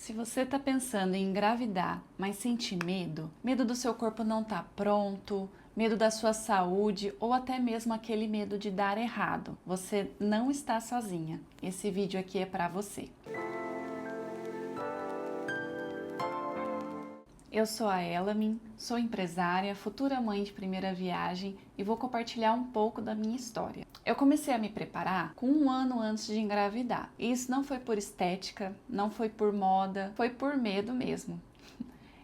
Se você está pensando em engravidar, mas sente medo, medo do seu corpo não estar pronto, medo da sua saúde ou até mesmo aquele medo de dar errado, você não está sozinha. Esse vídeo aqui é para você. Eu sou a Elamin, sou empresária, futura mãe de primeira viagem e vou compartilhar um pouco da minha história. Eu comecei a me preparar com 1 ano antes de engravidar. E isso não foi por estética, não foi por moda, foi por medo mesmo.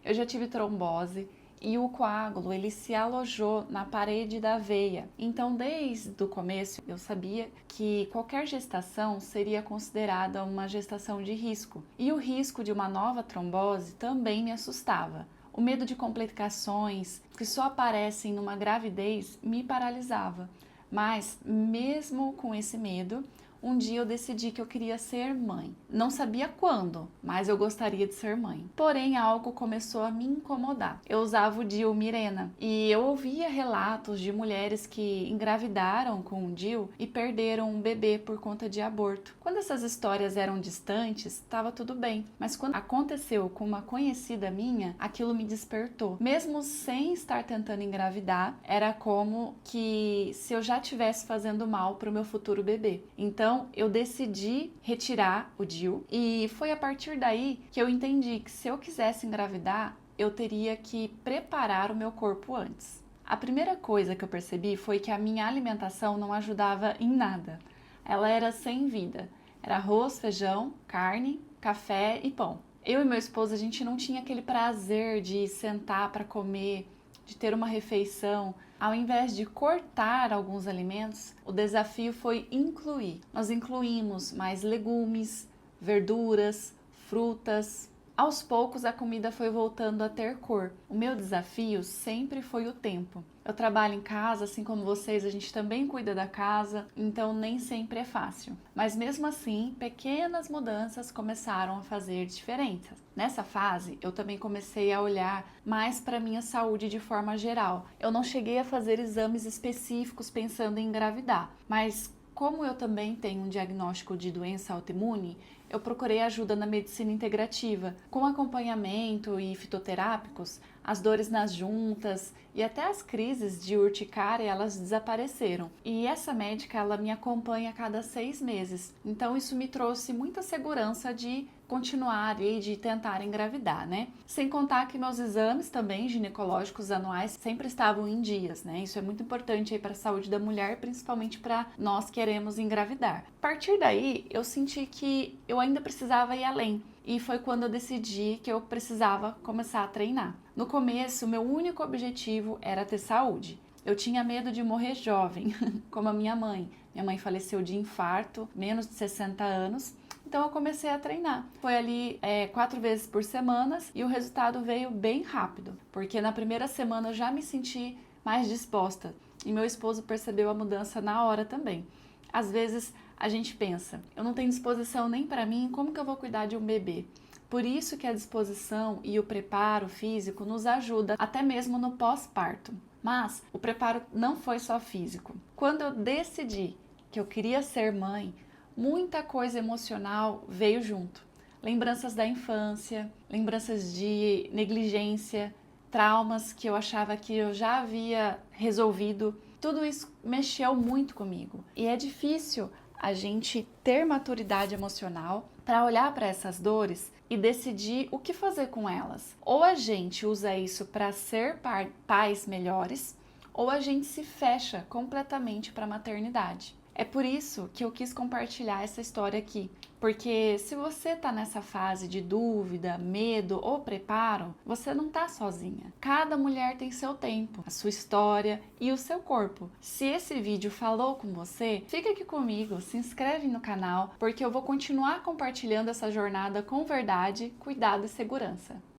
Eu já tive trombose e o coágulo ele se alojou na parede da veia. Então, desde o começo, eu sabia que qualquer gestação seria considerada uma gestação de risco. E o risco de uma nova trombose também me assustava. O medo de complicações que só aparecem numa gravidez me paralisava. Mas, mesmo com esse medo, um dia eu decidi que eu queria ser mãe. Não sabia quando, mas eu gostaria de ser mãe. Porém, algo começou a me incomodar. Eu usava o DIU Mirena e eu ouvia relatos de mulheres que engravidaram com o DIU e perderam um bebê por conta de aborto. Quando essas histórias eram distantes, estava tudo bem. Mas quando aconteceu com uma conhecida minha, aquilo me despertou. Mesmo sem estar tentando engravidar, era como que se eu já estivesse fazendo mal para o meu futuro bebê. Então, eu decidi retirar o DIU e foi a partir daí que eu entendi que se eu quisesse engravidar, eu teria que preparar o meu corpo antes. A primeira coisa que eu percebi foi que a minha alimentação não ajudava em nada. Ela era sem vida. Era arroz, feijão, carne, café e pão. Eu e meu esposo, a gente não tinha aquele prazer de sentar para comer, de ter uma refeição. Ao invés de cortar alguns alimentos, o desafio foi incluir. Nós incluímos mais legumes, verduras, frutas. Aos poucos a comida foi voltando a ter cor. O meu desafio sempre foi o tempo. Eu trabalho em casa, assim como vocês, a gente também cuida da casa, então nem sempre é fácil. Mas mesmo assim, pequenas mudanças começaram a fazer diferença. Nessa fase, eu também comecei a olhar mais para a minha saúde de forma geral. Eu não cheguei a fazer exames específicos pensando em engravidar, mas como eu também tenho um diagnóstico de doença autoimune, eu procurei ajuda na medicina integrativa. Com acompanhamento e fitoterápicos, as dores nas juntas e até as crises de urticária, elas desapareceram. E essa médica, ela me acompanha a cada 6 meses. Então isso me trouxe muita segurança de continuar e de tentar engravidar, né? Sem contar que meus exames também ginecológicos anuais sempre estavam em dias, né? Isso é muito importante aí para a saúde da mulher, principalmente para nós que queremos engravidar. A partir daí, eu senti que eu ainda precisava ir além. E foi quando eu decidi que eu precisava começar a treinar. No começo, meu único objetivo era ter saúde. Eu tinha medo de morrer jovem, como a minha mãe. Minha mãe faleceu de infarto, menos de 60 anos. Então eu comecei a treinar. Foi ali 4 vezes por semana e o resultado veio bem rápido. Porque na primeira semana eu já me senti mais disposta. E meu esposo percebeu a mudança na hora também. Às vezes a gente pensa, eu não tenho disposição nem para mim, como que eu vou cuidar de um bebê? Por isso que a disposição e o preparo físico nos ajuda até mesmo no pós-parto. Mas o preparo não foi só físico. Quando eu decidi que eu queria ser mãe, muita coisa emocional veio junto. Lembranças da infância, lembranças de negligência, traumas que eu achava que eu já havia resolvido. Tudo isso mexeu muito comigo. E é difícil a gente ter maturidade emocional para olhar para essas dores e decidir o que fazer com elas. Ou a gente usa isso para ser pais melhores, ou a gente se fecha completamente para a maternidade. É por isso que eu quis compartilhar essa história aqui, porque se você está nessa fase de dúvida, medo ou preparo, você não está sozinha. Cada mulher tem seu tempo, a sua história e o seu corpo. Se esse vídeo falou com você, fica aqui comigo, se inscreve no canal, porque eu vou continuar compartilhando essa jornada com verdade, cuidado e segurança.